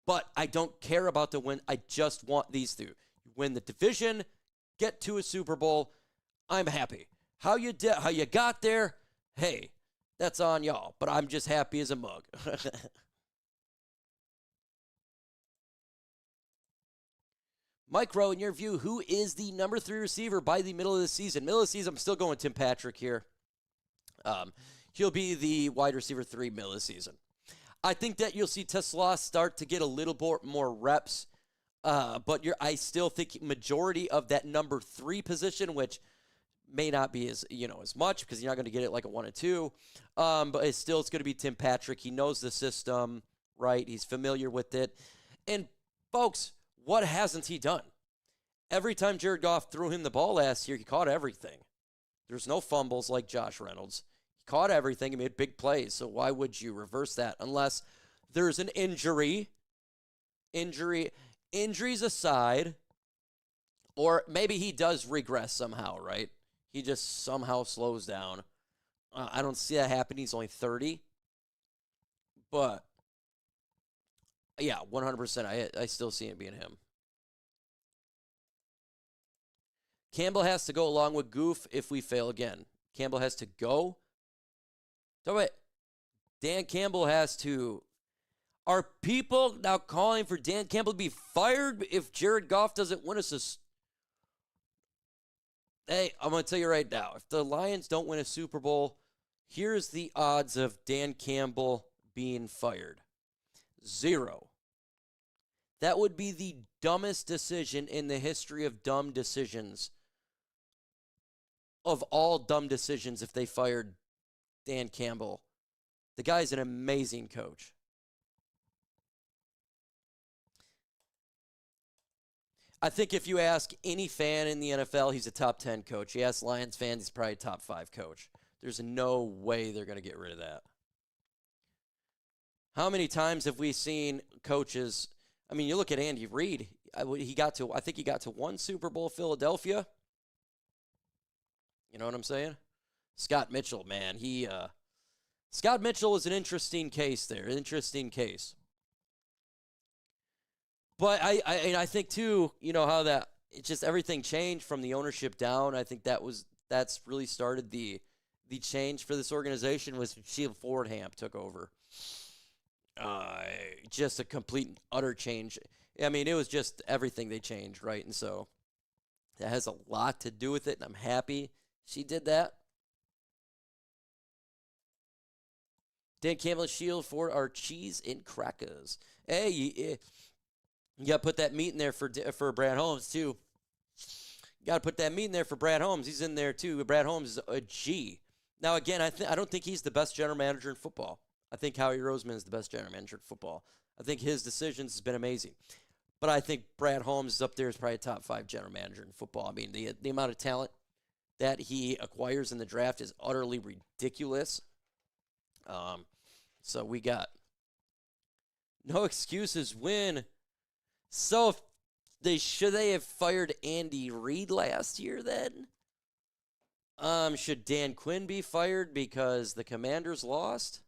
[SPEAKER 1] But I don't care about the win. I just want these two. You win the division, get to a Super Bowl. I'm happy. How you got there, hey, that's on y'all. But I'm just happy as a mug. Micro, in your view, who is the number 3 receiver by the middle of the season? Middle of the season, I'm still going Tim Patrick here. He'll be the wide receiver 3 middle of the season. I think that you'll see TeSlaa start to get a little more reps, but I still think majority of that number 3 position, which may not be as much because you're not going to get it like a 1 and 2, but it's going to be Tim Patrick. He knows the system, right? He's familiar with it. And, folks, what hasn't he done? Every time Jared Goff threw him the ball last year, he caught everything. There's no fumbles like Josh Reynolds. He caught everything and made big plays, so why would you reverse that unless there's an injury? Injuries aside, or maybe he does regress somehow, right? He just somehow slows down. I don't see that happening. He's only 30. But Yeah, 100%. I still see it being him. Campbell has to go along with Goof if we fail again. Campbell has to go. So wait, Dan Campbell has to. Are people now calling for Dan Campbell to be fired if Jared Goff doesn't win us Hey, I'm going to tell you right now, if the Lions don't win a Super Bowl, here's the odds of Dan Campbell being fired. 0. That would be the dumbest decision in the history of dumb decisions. Of all dumb decisions if they fired Dan Campbell. The guy's an amazing coach. I think if you ask any fan in the NFL, he's a top 10 coach. You ask Lions fans, he's probably a top 5 coach. There's no way they're going to get rid of that. How many times have we seen coaches? I mean, you look at Andy Reid. I think he got to 1 Super Bowl Philadelphia. You know what I'm saying? Scott Mitchell, man. Scott Mitchell is an interesting case there. Interesting case. But I think too, you know how that it's just everything changed from the ownership down. I think that's really started the change for this organization was Sheila Fordham took over. Just a complete and utter change. I mean, it was just everything they changed, right? And so that has a lot to do with it, and I'm happy she did that. Dan Campbell and Shield for our cheese and crackers. Hey, you got to put that meat in there for Brad Holmes, too. You got to put that meat in there for Brad Holmes. He's in there, too. Brad Holmes is a G. Now, again, I don't think he's the best general manager in football. I think Howie Roseman is the best general manager in football. I think his decisions has been amazing. But I think Brad Holmes is up there as probably a top 5 general manager in football. I mean, the amount of talent that he acquires in the draft is utterly ridiculous. So we got no excuses win. So should they have fired Andy Reid last year then? Should Dan Quinn be fired because the Commanders lost?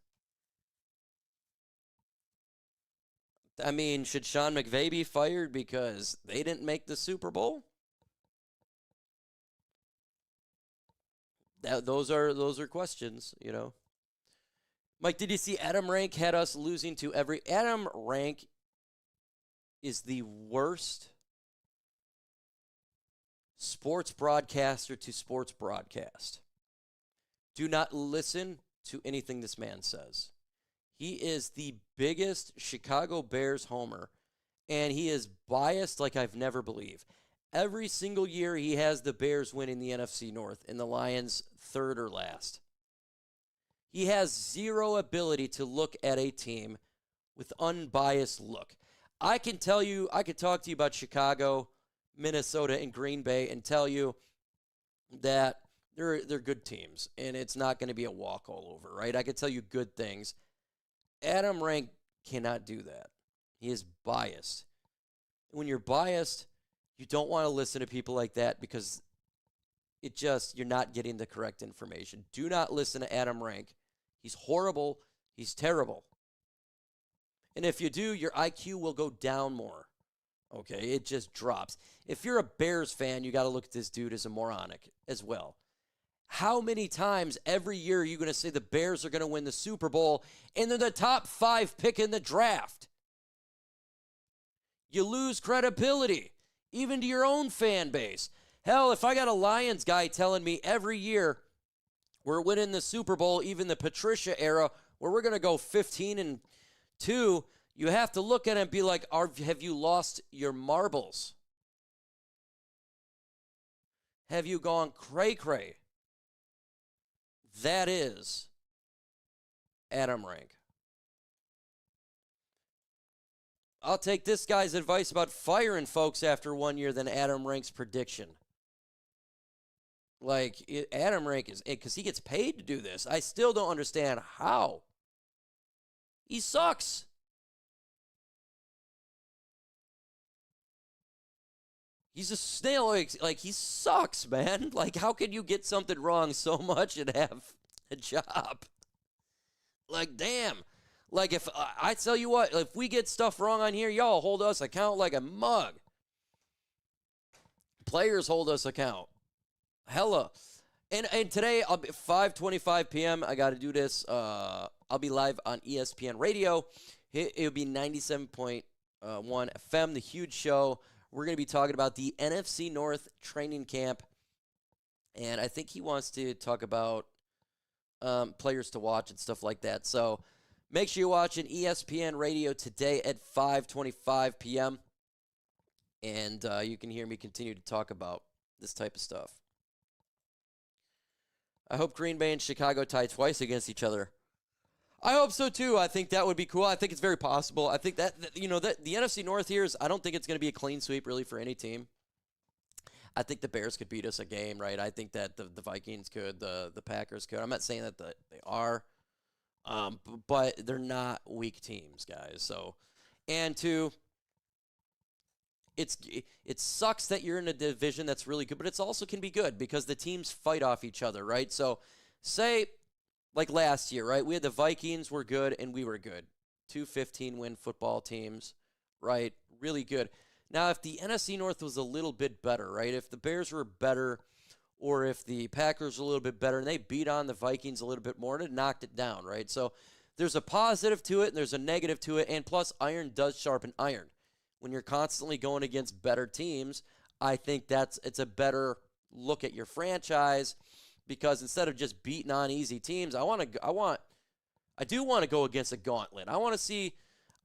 [SPEAKER 1] I mean, should Sean McVay be fired because they didn't make the Super Bowl? Those are questions, you know. Mike, did you see Adam Rank had us losing to every... Adam Rank is the worst sports broadcaster to sports broadcast. Do not listen to anything this man says. He is the biggest Chicago Bears homer, and he is biased like I've never believed. Every single year he has the Bears winning the NFC North and the Lions third or last. He has zero ability to look at a team with unbiased look. I could talk to you about Chicago, Minnesota, and Green Bay and tell you that they're good teams, and it's not going to be a walk all over, right? I could tell you good things. Adam Rank cannot do that. He is biased. When you're biased, you don't want to listen to people like that because you're not getting the correct information. Do not listen to Adam Rank. He's horrible. He's terrible. And if you do, your IQ will go down more. Okay, it just drops. If you're a Bears fan, you got to look at this dude as a moronic as well. How many times every year are you going to say the Bears are going to win the Super Bowl and they're the top 5 pick in the draft? You lose credibility, even to your own fan base. Hell, if I got a Lions guy telling me every year we're winning the Super Bowl, even the Patricia era, where we're going to go 15-2, you have to look at it and be like, have you lost your marbles? Have you gone cray-cray? That is Adam Rank. I'll take this guy's advice about firing folks after 1 year than Adam Rank's prediction. Adam Rank is, because he gets paid to do this. I still don't understand how. He sucks. He's a snail. Like he sucks, man. Like, how can you get something wrong so much and have a job? Like, damn. Like, if I tell you what, if we get stuff wrong on here, y'all hold us account like a mug. Players hold us account. Hella. And today, I'll be 5:25 p.m. I got to do this. I'll be live on ESPN Radio. It'll be 97.1 FM, the huge show. We're going to be talking about the NFC North training camp. And I think he wants to talk about players to watch and stuff like that. So make sure you're watching ESPN Radio today at 5:25 p.m. And you can hear me continue to talk about this type of stuff. I hope Green Bay and Chicago tie twice against each other. I hope so, too. I think that would be cool. I think it's very possible. I think that the NFC North here is, I don't think it's going to be a clean sweep, really, for any team. I think the Bears could beat us a game, right? I think that the Vikings could, the Packers could. I'm not saying that they are, but they're not weak teams, guys. So, and two, it sucks that you're in a division that's really good, but it's also can be good because the teams fight off each other, right? So, say, like last year, right? We had the Vikings were good and we were good. 2 15-win football teams, right? Really good. Now, if the NFC North was a little bit better, right? If the Bears were better or if the Packers were a little bit better and they beat on the Vikings a little bit more, it knocked it down, right? So there's a positive to it and there's a negative to it, and plus iron does sharpen iron. When you're constantly going against better teams, I think it's a better look at your franchise, because instead of just beating on easy teams, I do want to go against a gauntlet. I want to see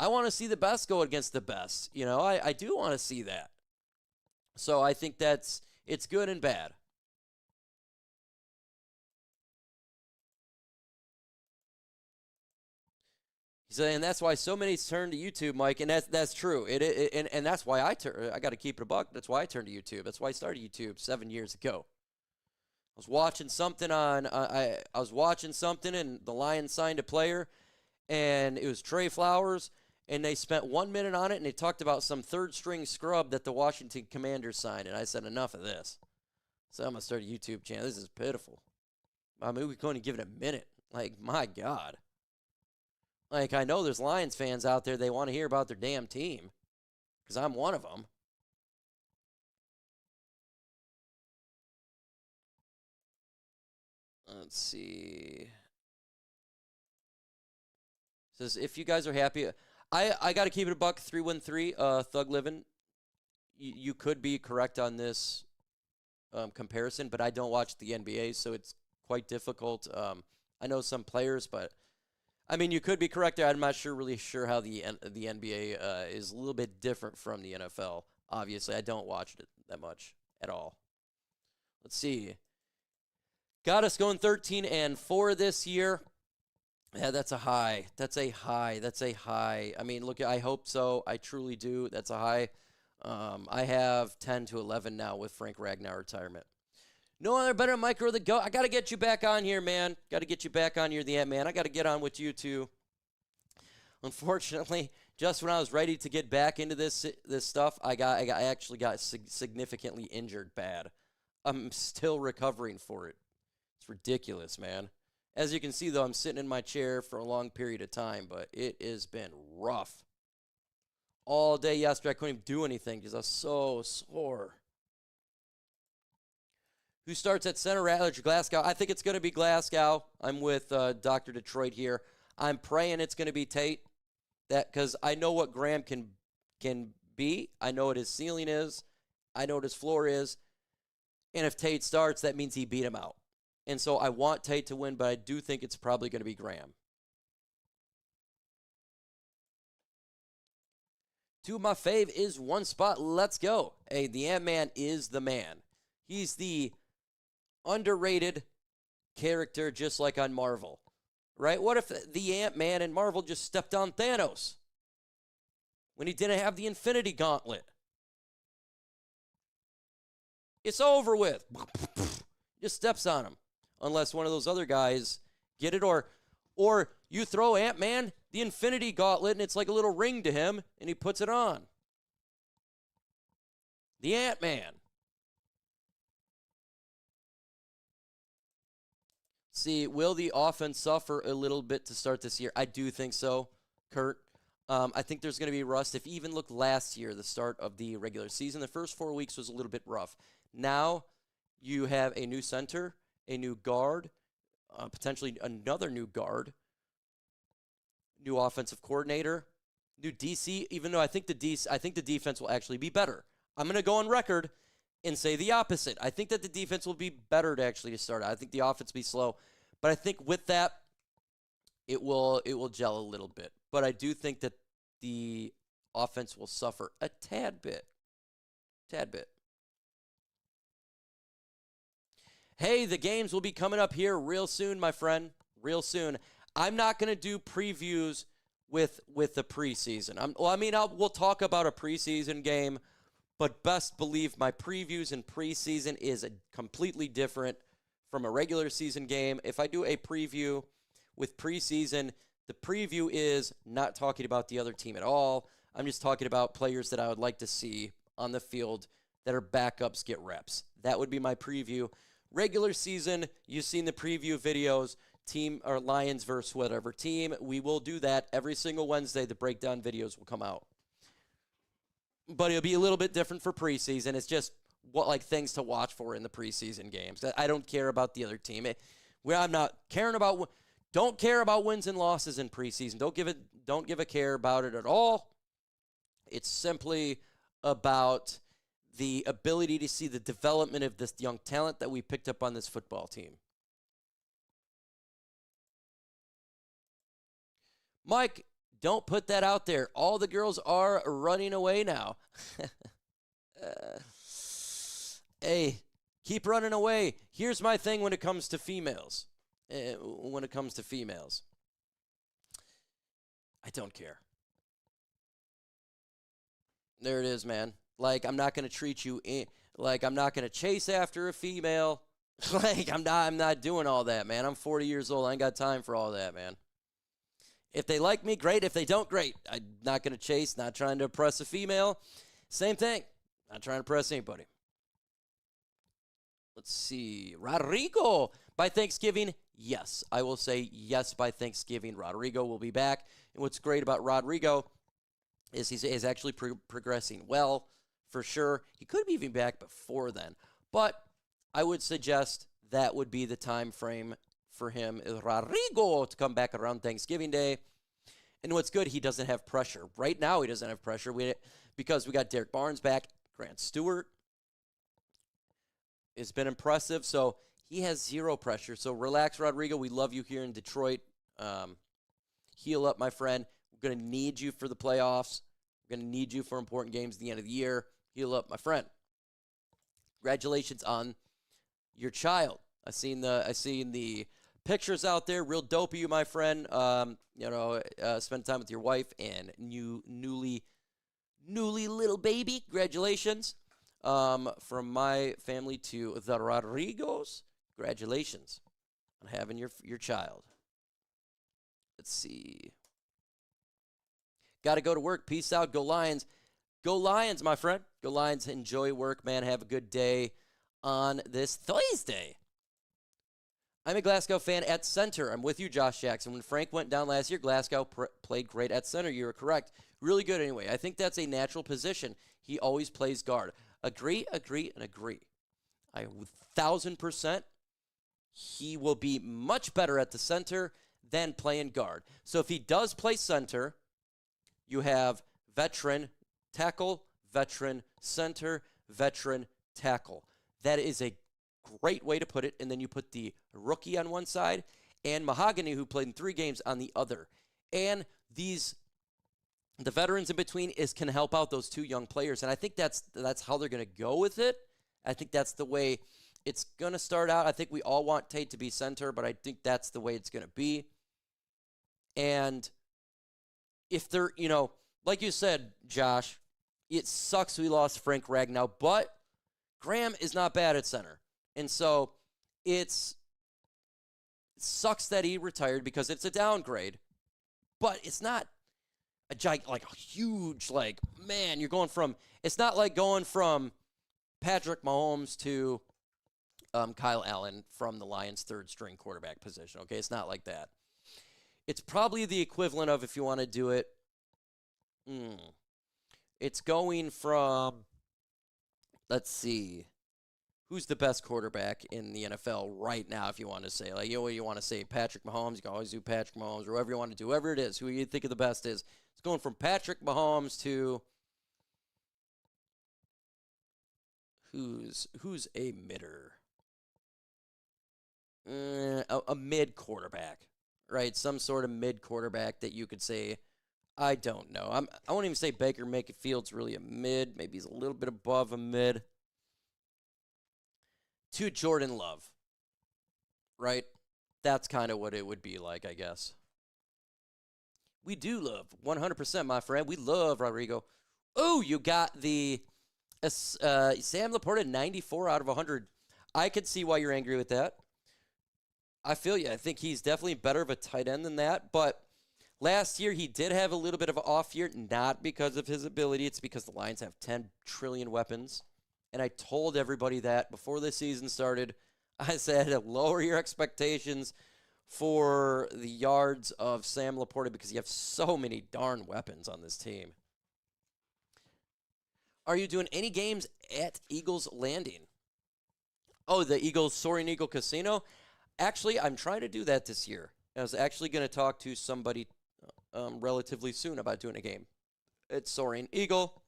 [SPEAKER 1] the best go against the best. You know, I do want to see that. So I think it's good and bad. So, and that's why so many turn to YouTube, Mike, and that's true. And that's why I got to keep it a buck. That's why I turned to YouTube. That's why I started YouTube 7 years ago. I was watching something I was watching something, and the Lions signed a player, and it was Trey Flowers, and they spent 1 minute on it, and they talked about some third-string scrub that the Washington Commanders signed, and I said, enough of this. So I'm going to start a YouTube channel. This is pitiful. I mean, we couldn't give it a minute. Like, my God. Like, I know there's Lions fans out there, they want to hear about their damn team, because I'm one of them. Let's see. It says, if you guys are happy, I got to keep it a buck. 313, Thug Living. You could be correct on this comparison, but I don't watch the NBA, so it's quite difficult. I know some players, but I mean, you could be correct there. I'm not really sure how the NBA is a little bit different from the NFL. Obviously, I don't watch it that much at all. Let's see. Got us going 13-4 this year. Yeah, that's a high. That's a high. I mean, look, I hope so. I truly do. That's a high. I have 10-11 now with Frank Ragnar retirement. No other better micro than go. I got to get you back on here, man. Got to get you back on here, the Ant-Man. I got to get on with you, too. Unfortunately, just when I was ready to get back into this stuff, I actually got significantly injured bad. I'm still recovering for it. It's ridiculous, man. As you can see, though, I'm sitting in my chair for a long period of time, but it has been rough. All day yesterday, I couldn't even do anything because I was so sore. Who starts at center, Ratledge or Glasgow? I think it's going to be Glasgow. I'm with Dr. Detroit here. I'm praying it's going to be Tate, because I know what Graham can be. I know what his ceiling is. I know what his floor is. And if Tate starts, that means he beat him out. And so I want Tate to win, but I do think it's probably going to be Graham. Two of my fave is one spot. Let's go. Hey, the Ant-Man is the man. He's the underrated character, just like on Marvel, right? What if the Ant-Man in Marvel just stepped on Thanos when he didn't have the Infinity Gauntlet? It's over with. Just steps on him, unless one of those other guys get it, or you throw Ant-Man the Infinity Gauntlet and it's like a little ring to him and he puts it on. The Ant-Man. See, will the offense suffer a little bit to start this year? I do think so, Kurt. I think there's going to be rust. If you even look last year, the start of the regular season, the first 4 weeks was a little bit rough. Now you have a new center, a new guard, potentially another new guard, new offensive coordinator, new DC. Even though I think the defense will actually be better. I'm going to go on record and say the opposite. I think that the defense will be better to start out. I think the offense will be slow, but I think with that, it will gel a little bit. But I do think that the offense will suffer a tad bit. Hey, the games will be coming up here real soon, my friend. Real soon. I'm not going to do previews with the preseason. We'll talk about a preseason game, but best believe my previews in preseason is completely different from a regular season game. If I do a preview with preseason, the preview is not talking about the other team at all. I'm just talking about players that I would like to see on the field that are backups get reps. That would be my preview. Regular season, you've seen the preview videos, team or Lions versus whatever team. We will do that every single Wednesday. The breakdown videos will come out. But it'll be a little bit different for preseason. It's just things to watch for in the preseason games. I don't care about the other team. I'm not caring about. Don't care about wins and losses in preseason. Don't give a care about it at all. It's simply about the ability to see the development of this young talent that we picked up on this football team. Mike, don't put that out there. All the girls are running away now. Hey, keep running away. Here's my thing when it comes to females. I don't care. There it is, man. I'm not going to treat you I'm not going to chase after a female. I'm not doing all that, man. I'm 40 years old. I ain't got time for all that, man. If they like me, great. If they don't, great. I'm not going to chase, not trying to impress a female. Same thing. Not trying to impress anybody. Let's see. Rodrigo by Thanksgiving. Yes, I will say yes by Thanksgiving. Rodrigo will be back. And what's great about Rodrigo is he's actually progressing well, for sure. He could be even back before then. But I would suggest that would be the time frame for him, Rodrigo, to come back around Thanksgiving Day. And what's good, he doesn't have pressure. Right now, he doesn't have pressure because we got Derek Barnes back. Grant Stewart has been impressive, so he has zero pressure. So relax, Rodrigo. We love you here in Detroit. Heal up, my friend. We're going to need you for the playoffs. We're going to need you for important games at the end of the year. Heal up, my friend. Congratulations on your child. I seen the pictures out there. Real dope of you, my friend. Spend time with your wife and newly little baby. Congratulations. From my family to the Rodrigos, congratulations on having your child. Let's see. Got to go to work. Peace out. Go Lions. Go Lions, my friend. Go Lions. Enjoy work, man. Have a good day on this Thursday. I'm a Glasgow fan at center. I'm with you, Josh Jackson. When Frank went down last year, Glasgow played great at center. You were correct. Really good anyway. I think that's a natural position. He always plays guard. Agree. I 1,000%. He will be much better at the center than playing guard. So if he does play center, you have veteran tackle, veteran center, veteran tackle. That is a great way to put it. And then you put the rookie on one side and Mahogany, who played in 3 games, on the other. And the veterans in between can help out those 2 young players. And I think that's how they're going to go with it. I think that's the way it's going to start out. I think we all want Tate to be center, but I think that's the way it's going to be. And if they're, like you said, Josh, it sucks we lost Frank Ragnow, but Graham is not bad at center. And so it sucks that he retired because it's a downgrade, but it's not a huge, man, you're going from, it's not like going from Patrick Mahomes to Kyle Allen from the Lions' third-string quarterback position. Okay, it's not like that. It's probably the equivalent of, if you want to do it, it's going from, let's see, who's the best quarterback in the NFL right now, if you want to say. Like, you want to say Patrick Mahomes, you can always do Patrick Mahomes, or whoever you want to do, whoever it is, who you think of the best is. It's going from Patrick Mahomes to who's a midder? A mid quarterback, right? Some sort of mid quarterback that you could say, I don't know. I won't even say Baker Mayfield's really a mid. Maybe he's a little bit above a mid. To Jordan Love, right? That's kind of what it would be like, I guess. We do love 100%, my friend. We love Rodrigo. Oh, you got the Sam Laporta 94 out of 100. I could see why you're angry with that. I feel you. I think he's definitely better of a tight end than that. But last year, he did have a little bit of an off year, not because of his ability. It's because the Lions have 10 trillion weapons. And I told everybody that before the season started. I said, lower your expectations for the yards of Sam Laporta because you have so many darn weapons on this team. Are you doing any games at Eagles Landing? Oh, the Eagles Soaring Eagle Casino? Actually, I'm trying to do that this year. I was actually going to talk to somebody relatively soon about doing a game at Soaring Eagle.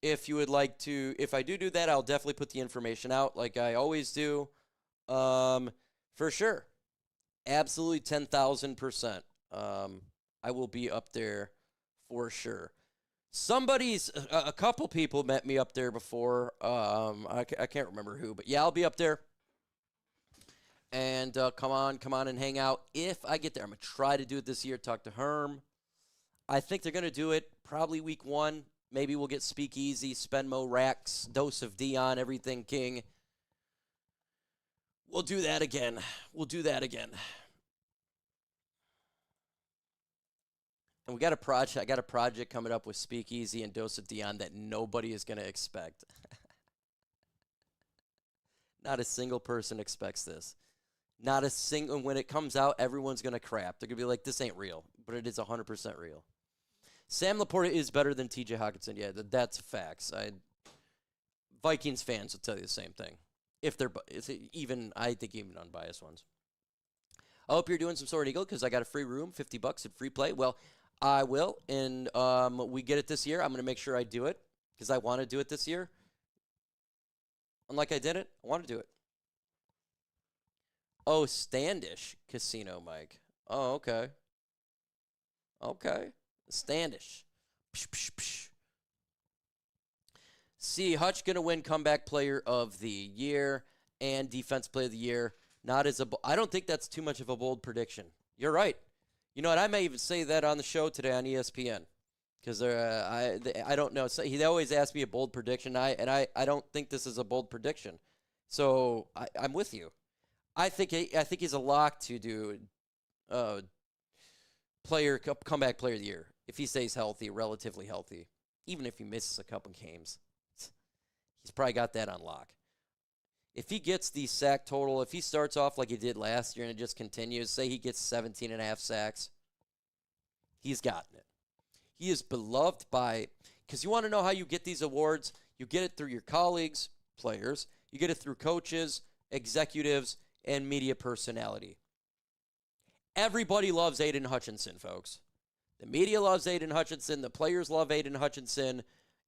[SPEAKER 1] If you would like to, if I do that, I'll definitely put the information out like I always do. For sure. Absolutely 10,000%. I will be up there for sure. A couple people met me up there before. I can't remember who, but yeah, I'll be up there. And come on and hang out. If I get there, I'm going to try to do it this year, talk to Herm. I think they're going to do it probably week 1. Maybe we'll get Speakeasy, Spenmo, Racks, Dose of Dion, Everything King. We'll do that again. And we got a project. I got a project coming up with Speakeasy and Dose of Dion that nobody is going to expect. Not a single person expects this. Not a single. When it comes out, everyone's going to crap. They're going to be like, this ain't real. But it is 100% real. Sam Laporta is better than TJ Hawkinson. Yeah, that's facts. Vikings fans will tell you the same thing. If they're I think even unbiased ones. I hope you're doing some Sword Eagle because I got a free room, $50 and free play. Well, I will, and we get it this year. I'm going to make sure I do it because I want to do it this year. Unlike I did it, I want to do it. Oh, Standish Casino, Mike. Oh, okay. Okay. Standish. Psh, psh, psh. See, Hutch going to win Comeback Player of the Year and Defense Player of the Year. I don't think that's too much of a bold prediction. You're right. You know what? I may even say that on the show today on ESPN because I don't know. So he always asks me a bold prediction, I don't think this is a bold prediction. So I'm with you. I think he's a lock to do comeback player of the year if he stays healthy, relatively healthy. Even if he misses a couple games, he's probably got that on lock. If he gets the sack total, if he starts off like he did last year and it just continues, say he gets 17.5 sacks, he's gotten it. He is beloved because you want to know how you get these awards? You get it through your colleagues, players. You get it through coaches, executives, and media personality. Everybody loves Aiden Hutchinson, folks. The media loves Aiden Hutchinson. The players love Aiden Hutchinson.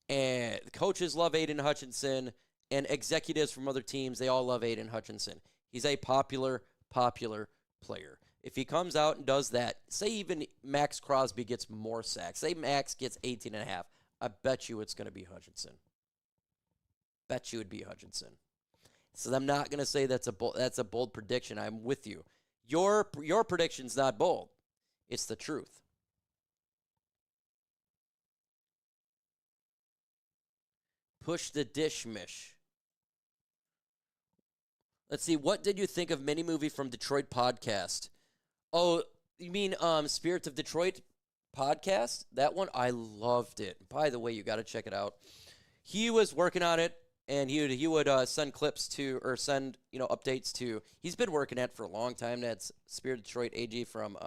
[SPEAKER 1] And the coaches love Aiden Hutchinson. And executives from other teams, they all love Aiden Hutchinson. He's a popular player. If he comes out and does that, say even Max Crosby gets more sacks. Say Max gets 18.5. I bet you it's going to be Hutchinson. Bet you it'd be Hutchinson. So I'm not going to say that's a bold prediction. I'm with you. Your prediction's not bold. It's the truth. Push the dish mish. Let's see. What did you think of mini movie from Detroit podcast? Oh, you mean Spirits of Detroit podcast? That one, I loved it. By the way, you got to check it out. He was working on it. and he would send clips to, or send updates to. He's been working at it for a long time. That's Spirit Detroit AG from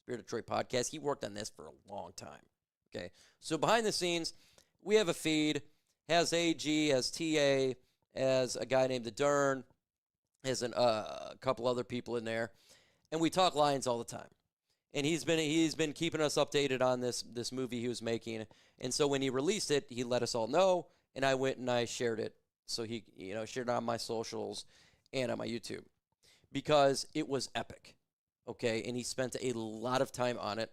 [SPEAKER 1] Spirit Detroit podcast. He worked on this for a long time. Okay, so behind the scenes, we have a feed. Has AG, has TA, has a guy named the Dern, has a couple other people in there, and we talk Lions all the time. And he's been keeping us updated on this movie he was making. And so when he released it, he let us all know, and I went and I shared it. So he shared it on my socials and on my YouTube because it was epic. Okay, and he spent a lot of time on it.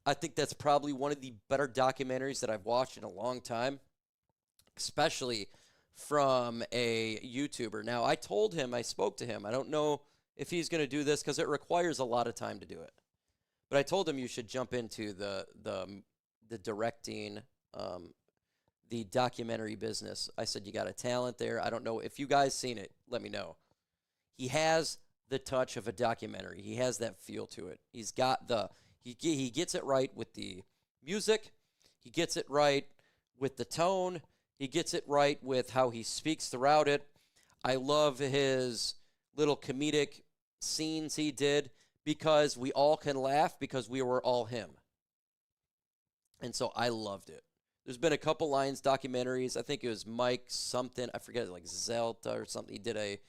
[SPEAKER 1] I think that's probably one of the better documentaries that I've watched in a long time, especially from a YouTuber. Now, I spoke to him. I don't know if he's going to do this because it requires a lot of time to do it. But I told him you should jump into the directing, the documentary business. I said, you got a talent there. I don't know if you guys seen it. Let me know. He has the touch of a documentary. He has that feel to it. He's got he gets it right with the music. He gets it right with the tone. He gets it right with how he speaks throughout it. I love his little comedic scenes he did because we all can laugh because we were all him. And so I loved it. There's been a couple Lions documentaries. I think it was Mike something. I forget, like Zelda or something. He did a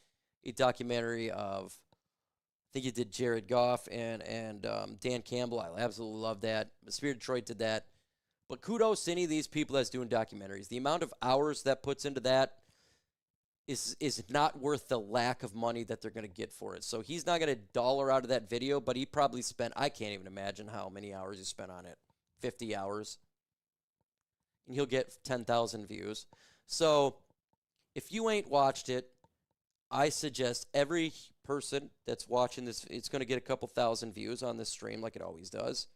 [SPEAKER 1] documentary of, I think he did Jared Goff and Dan Campbell. I absolutely love that. Spirit Detroit did that. But kudos to any of these people that's doing documentaries. The amount of hours that puts into that is not worth the lack of money that they're going to get for it. So he's not going to dollar out of that video, but he probably spent, I can't even imagine how many hours he spent on it. 50 hours. And he'll get 10,000 views. So if you ain't watched it, I suggest every person that's watching this, it's going to get a couple thousand views on this stream like it always does.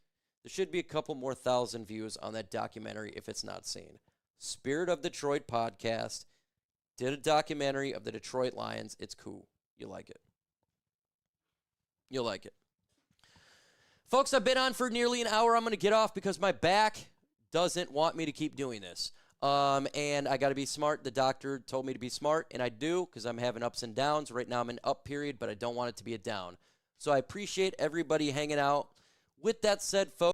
[SPEAKER 1] There should be a couple more thousand views on that documentary if it's not seen. Spirit of Detroit podcast did a documentary of the Detroit Lions. It's cool. You like it. You'll like it. Folks, I've been on for nearly an hour. I'm going to get off because my back doesn't want me to keep doing this. And I got to be smart. The doctor told me to be smart, and I do because I'm having ups and downs. Right now I'm in up period, but I don't want it to be a down. So I appreciate everybody hanging out. With that said, folks,